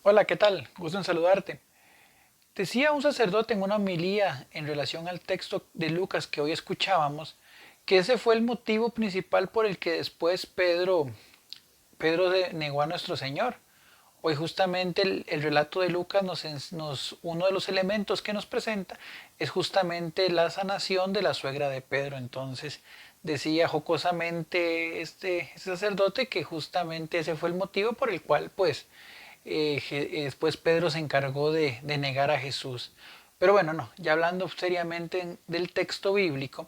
Hola, ¿qué tal? Gusto en saludarte. Decía un sacerdote en una homilía en relación al texto de Lucas que hoy escuchábamos, que ese fue el motivo principal por el que después Pedro negó a nuestro Señor. Hoy justamente el relato de Lucas uno de los elementos que nos presenta es justamente la sanación de la suegra de Pedro. Entonces decía jocosamente este sacerdote que justamente ese fue el motivo por el cual después Pedro se encargó de negar a Jesús. Pero bueno, no, ya hablando seriamente del texto bíblico,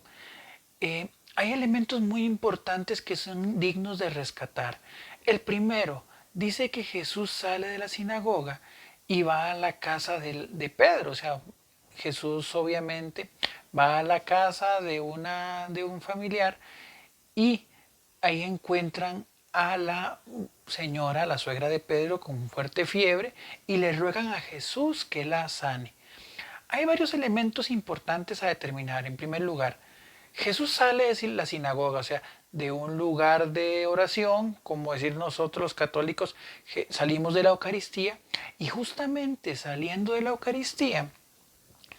hay elementos muy importantes que son dignos de rescatar. El primero, dice que Jesús sale de la sinagoga y va a la casa de Pedro. O sea, Jesús obviamente va a la casa de un familiar y ahí encuentran a la señora, la suegra de Pedro, con fuerte fiebre y le ruegan a Jesús que la sane. Hay varios elementos importantes a determinar. En primer lugar, Jesús sale de la sinagoga, o sea, de un lugar de oración, como decir nosotros los católicos, salimos de la Eucaristía y justamente saliendo de la Eucaristía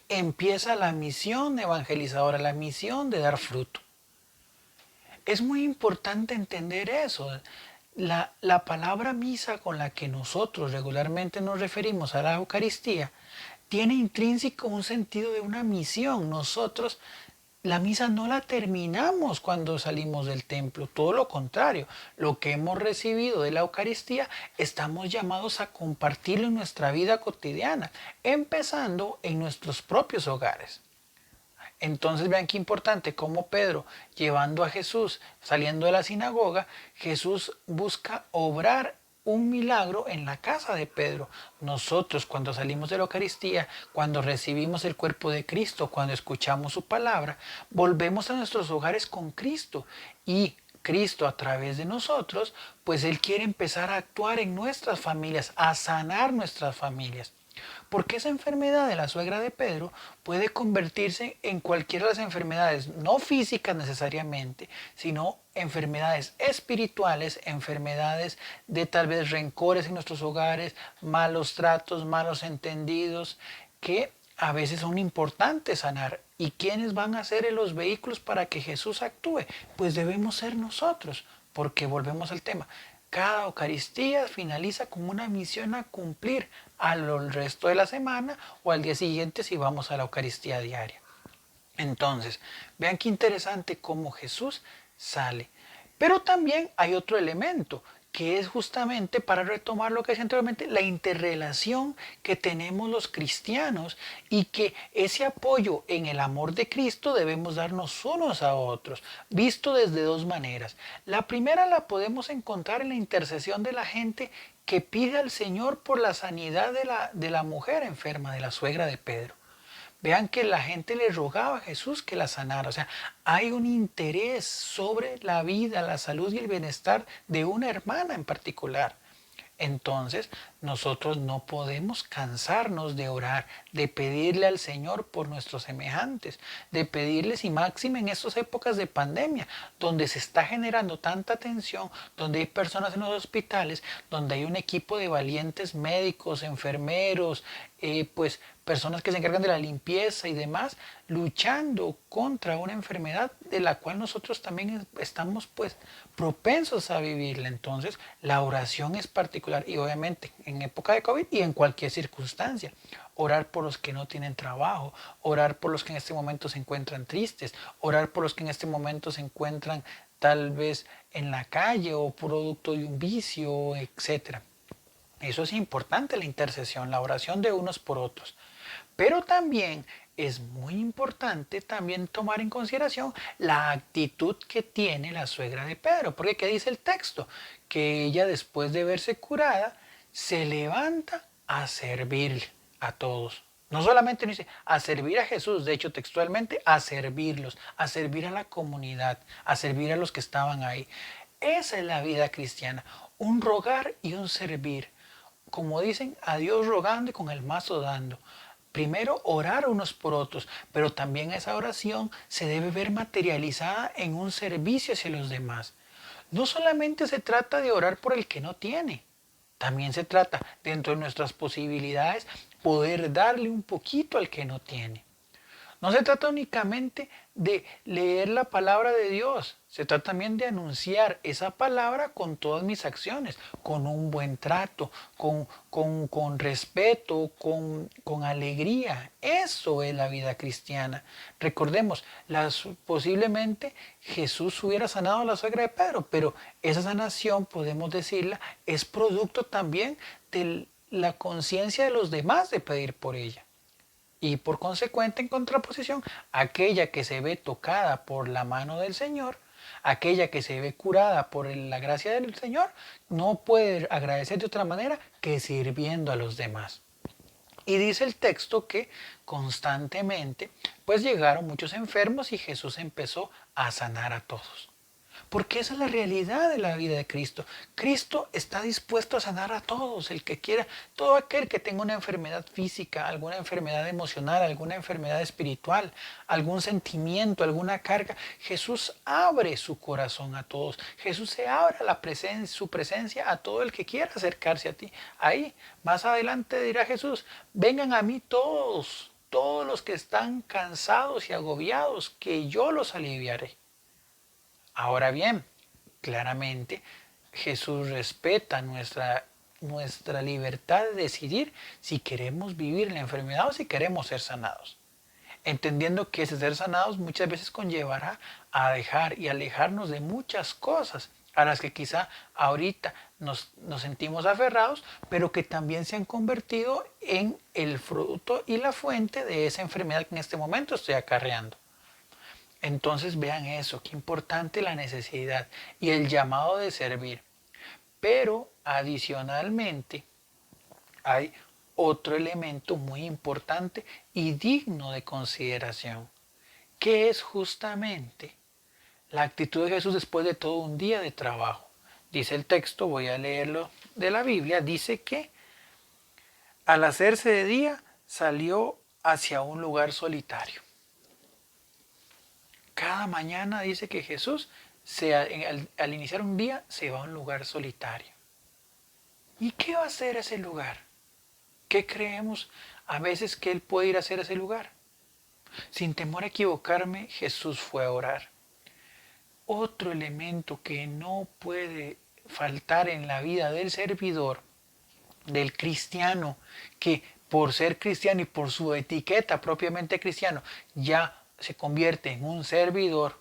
empieza la misión evangelizadora, la misión de dar fruto. Es muy importante entender eso. La palabra misa con la que nosotros regularmente nos referimos a la Eucaristía tiene intrínseco un sentido de una misión. Nosotros la misa no la terminamos cuando salimos del templo, todo lo contrario, lo que hemos recibido de la Eucaristía estamos llamados a compartirlo en nuestra vida cotidiana, empezando en nuestros propios hogares. Entonces vean qué importante, como Pedro, llevando a Jesús, saliendo de la sinagoga, Jesús busca obrar un milagro en la casa de Pedro. Nosotros cuando salimos de la Eucaristía, cuando recibimos el cuerpo de Cristo, cuando escuchamos su palabra, volvemos a nuestros hogares con Cristo y Cristo a través de nosotros, pues Él quiere empezar a actuar en nuestras familias, a sanar nuestras familias. Porque esa enfermedad de la suegra de Pedro puede convertirse en cualquiera de las enfermedades, no físicas necesariamente, sino enfermedades espirituales, enfermedades de tal vez rencores en nuestros hogares, malos tratos, malos entendidos, que a veces son importantes sanar. ¿Y quiénes van a ser los vehículos para que Jesús actúe? Pues debemos ser nosotros, porque volvemos al tema. Cada Eucaristía finaliza con una misión a cumplir al resto de la semana o al día siguiente si vamos a la Eucaristía diaria. Entonces, vean qué interesante cómo Jesús sale. Pero también hay otro elemento, que es justamente para retomar lo que decía anteriormente, la interrelación que tenemos los cristianos y que ese apoyo en el amor de Cristo debemos darnos unos a otros, visto desde dos maneras. La primera la podemos encontrar en la intercesión de la gente que pide al Señor por la sanidad de la mujer enferma, de la suegra de Pedro. Vean que la gente le rogaba a Jesús que la sanara. O sea, hay un interés sobre la vida, la salud y el bienestar de una hermana en particular. Entonces, nosotros no podemos cansarnos de orar, de pedirle al Señor por nuestros semejantes, de pedirles y máxime en estas épocas de pandemia, donde se está generando tanta tensión, donde hay personas en los hospitales, donde hay un equipo de valientes médicos, enfermeros, pues personas que se encargan de la limpieza y demás, luchando contra una enfermedad de la cual nosotros también estamos pues propensos a vivirla. Entonces, la oración es particular y obviamente en época de COVID y en cualquier circunstancia. Orar por los que no tienen trabajo, orar por los que en este momento se encuentran tristes, orar por los que en este momento se encuentran tal vez en la calle o producto de un vicio, etcétera. Eso es importante, la intercesión, la oración de unos por otros. Pero también es muy importante también tomar en consideración la actitud que tiene la suegra de Pedro. Porque ¿qué dice el texto? Que ella después de verse curada se levanta a servir a todos. No solamente dice a servir a Jesús, de hecho textualmente a servirlos, a servir a la comunidad, a servir a los que estaban ahí. Esa es la vida cristiana, un rogar y un servir. Como dicen, a Dios rogando y con el mazo dando. Primero orar unos por otros, pero también esa oración se debe ver materializada en un servicio hacia los demás. No solamente se trata de orar por el que no tiene, También se trata, dentro de nuestras posibilidades, poder darle un poquito al que no tiene. No se trata únicamente de leer la palabra de Dios, se trata también de anunciar esa palabra con todas mis acciones, con un buen trato, con respeto, con alegría. Eso es la vida cristiana. Recordemos, posiblemente Jesús hubiera sanado a la suegra de Pedro, pero esa sanación, podemos decirla, es producto también de la conciencia de los demás de pedir por ella. Y por consecuente, en contraposición, aquella que se ve tocada por la mano del Señor, aquella que se ve curada por la gracia del Señor, no puede agradecer de otra manera que sirviendo a los demás. Y dice el texto que constantemente pues llegaron muchos enfermos y Jesús empezó a sanar a todos. Porque esa es la realidad de la vida de Cristo. Cristo está dispuesto a sanar a todos, el que quiera, todo aquel que tenga una enfermedad física, alguna enfermedad emocional, alguna enfermedad espiritual, algún sentimiento, alguna carga. Jesús abre su corazón a todos. Jesús se abre su presencia a todo el que quiera acercarse a ti. Ahí, más adelante dirá Jesús, vengan a mí todos los que están cansados y agobiados, que yo los aliviaré. Ahora bien, claramente Jesús respeta nuestra libertad de decidir si queremos vivir la enfermedad o si queremos ser sanados. Entendiendo que ese ser sanados muchas veces conllevará a dejar y alejarnos de muchas cosas a las que quizá ahorita nos sentimos aferrados, pero que también se han convertido en el fruto y la fuente de esa enfermedad que en este momento estoy acarreando. Entonces vean eso, qué importante la necesidad y el llamado de servir. Pero adicionalmente hay otro elemento muy importante y digno de consideración, que es justamente la actitud de Jesús después de todo un día de trabajo. Dice el texto, voy a leerlo de la Biblia, dice que al hacerse de día salió hacia un lugar solitario. Cada mañana dice que Jesús, al iniciar un día, se va a un lugar solitario. ¿Y qué va a hacer ese lugar? ¿Qué creemos a veces que Él puede ir a hacer ese lugar? Sin temor a equivocarme, Jesús fue a orar. Otro elemento que no puede faltar en la vida del servidor, del cristiano, que por ser cristiano y por su etiqueta propiamente cristiano, ya se convierte en un servidor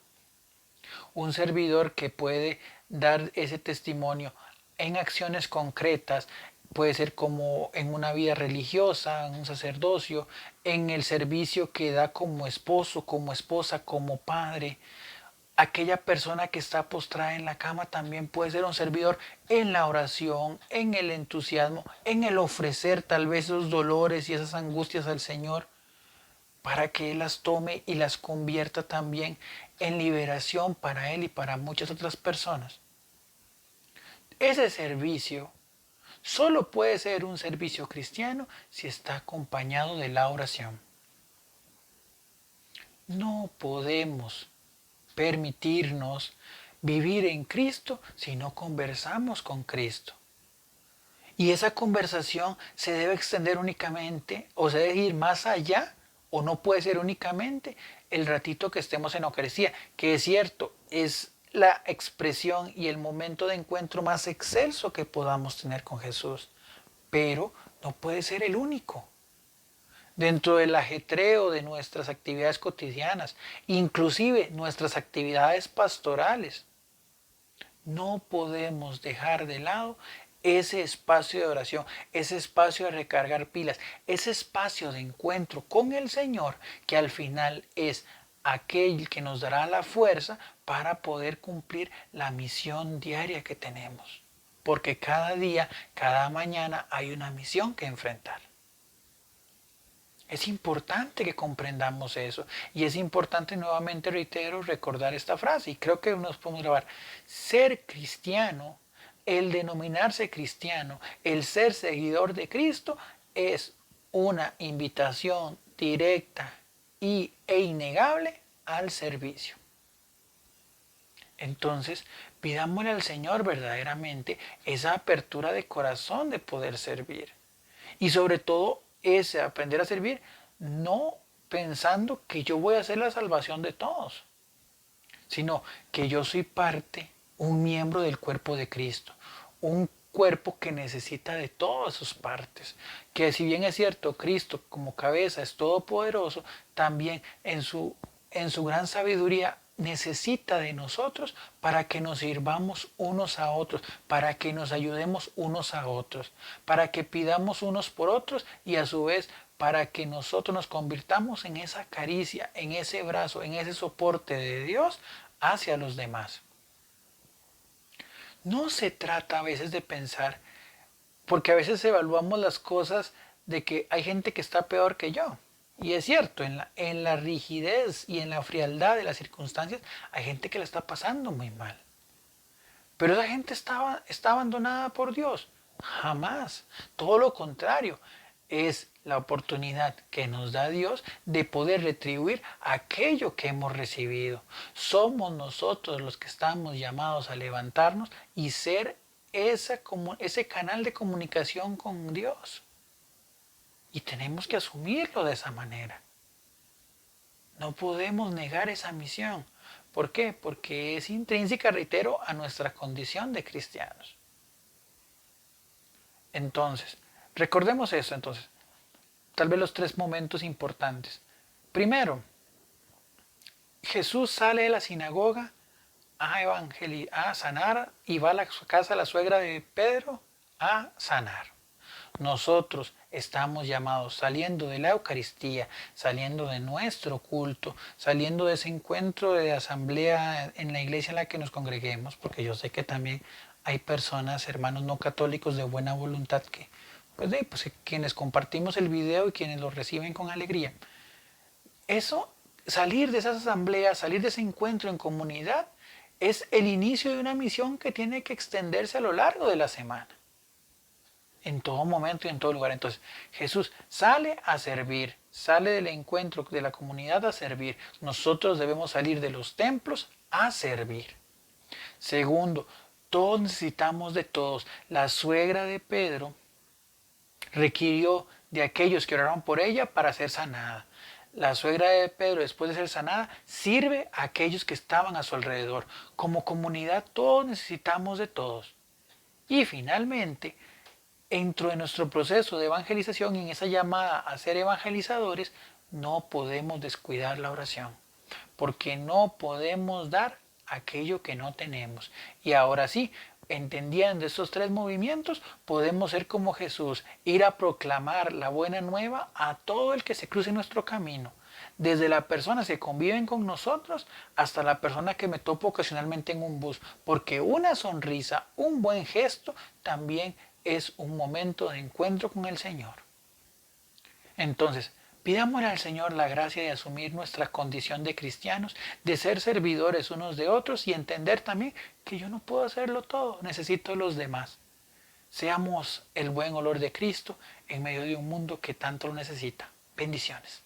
que puede dar ese testimonio en acciones concretas, puede ser como en una vida religiosa, en un sacerdocio, en el servicio que da como esposo, como esposa, como padre. Aquella persona que está postrada en la cama también puede ser un servidor en la oración, en el entusiasmo, en el ofrecer tal vez esos dolores y esas angustias al Señor, para que Él las tome y las convierta también en liberación para Él y para muchas otras personas. Ese servicio solo puede ser un servicio cristiano si está acompañado de la oración. No podemos permitirnos vivir en Cristo si no conversamos con Cristo. Y esa conversación se debe extender únicamente o se debe ir más allá o no puede ser únicamente el ratito que estemos en Eucaristía, que es cierto, es la expresión y el momento de encuentro más excelso que podamos tener con Jesús, pero no puede ser el único. Dentro del ajetreo de nuestras actividades cotidianas, inclusive nuestras actividades pastorales, no podemos dejar de lado ese espacio de oración, ese espacio de recargar pilas, ese espacio de encuentro con el Señor, que al final es aquel que nos dará la fuerza para poder cumplir la misión diaria que tenemos. Porque cada día, cada mañana hay una misión que enfrentar. Es importante que comprendamos eso y es importante, nuevamente reitero, recordar esta frase y creo que nos podemos grabar. Ser cristiano, el denominarse cristiano, el ser seguidor de Cristo es una invitación directa e innegable al servicio. Entonces, Pidámosle al Señor verdaderamente esa apertura de corazón de poder servir. Y sobre todo ese aprender a servir no pensando que yo voy a hacer la salvación de todos, sino que yo soy parte, un miembro del cuerpo de Cristo, un cuerpo que necesita de todas sus partes, que si bien es cierto, Cristo como cabeza es todopoderoso, también en su gran sabiduría necesita de nosotros para que nos sirvamos unos a otros, para que nos ayudemos unos a otros, para que pidamos unos por otros y a su vez para que nosotros nos convirtamos en esa caricia, en ese brazo, en ese soporte de Dios hacia los demás. No se trata a veces de pensar, porque a veces evaluamos las cosas de que hay gente que está peor que yo. Y es cierto, en la rigidez y en la frialdad de las circunstancias hay gente que la está pasando muy mal. Pero esa gente está abandonada por Dios. Jamás. Todo lo contrario. Es la oportunidad que nos da Dios de poder retribuir aquello que hemos recibido. Somos nosotros los que estamos llamados a levantarnos y ser ese canal de comunicación con Dios. Y tenemos que asumirlo de esa manera. No podemos negar esa misión. ¿Por qué? Porque es intrínseca, reitero, a nuestra condición de cristianos. Entonces, recordemos eso entonces. Tal vez los tres momentos importantes. Primero, Jesús sale de la sinagoga a sanar y va a la casa de la suegra de Pedro a sanar. Nosotros estamos llamados saliendo de la Eucaristía, saliendo de nuestro culto, saliendo de ese encuentro de asamblea en la iglesia en la que nos congreguemos, porque yo sé que también hay personas, hermanos no católicos de buena voluntad que, pues quienes compartimos el video y quienes lo reciben con alegría. Eso, salir de esas asambleas, salir de ese encuentro en comunidad, es el inicio de una misión que tiene que extenderse a lo largo de la semana. En todo momento y en todo lugar. Entonces, Jesús sale a servir, sale del encuentro de la comunidad a servir. Nosotros debemos salir de los templos a servir. Segundo, todos necesitamos de todos. La suegra de Pedro requirió de aquellos que oraron por ella para ser sanada. La suegra de Pedro, después de ser sanada, sirve a aquellos que estaban a su alrededor. Como comunidad, todos necesitamos de todos. Y finalmente, dentro de nuestro proceso de evangelización y en esa llamada a ser evangelizadores, no podemos descuidar la oración, porque no podemos dar aquello que no tenemos. Y ahora sí, entendiendo estos tres movimientos, podemos ser como Jesús, ir a proclamar la buena nueva a todo el que se cruce en nuestro camino. Desde las personas que conviven con nosotros hasta la persona que me topo ocasionalmente en un bus, porque una sonrisa, un buen gesto también es un momento de encuentro con el Señor. Entonces, pidámosle al Señor la gracia de asumir nuestra condición de cristianos, de ser servidores unos de otros y entender también que yo no puedo hacerlo todo, necesito de los demás. Seamos el buen olor de Cristo en medio de un mundo que tanto lo necesita. Bendiciones.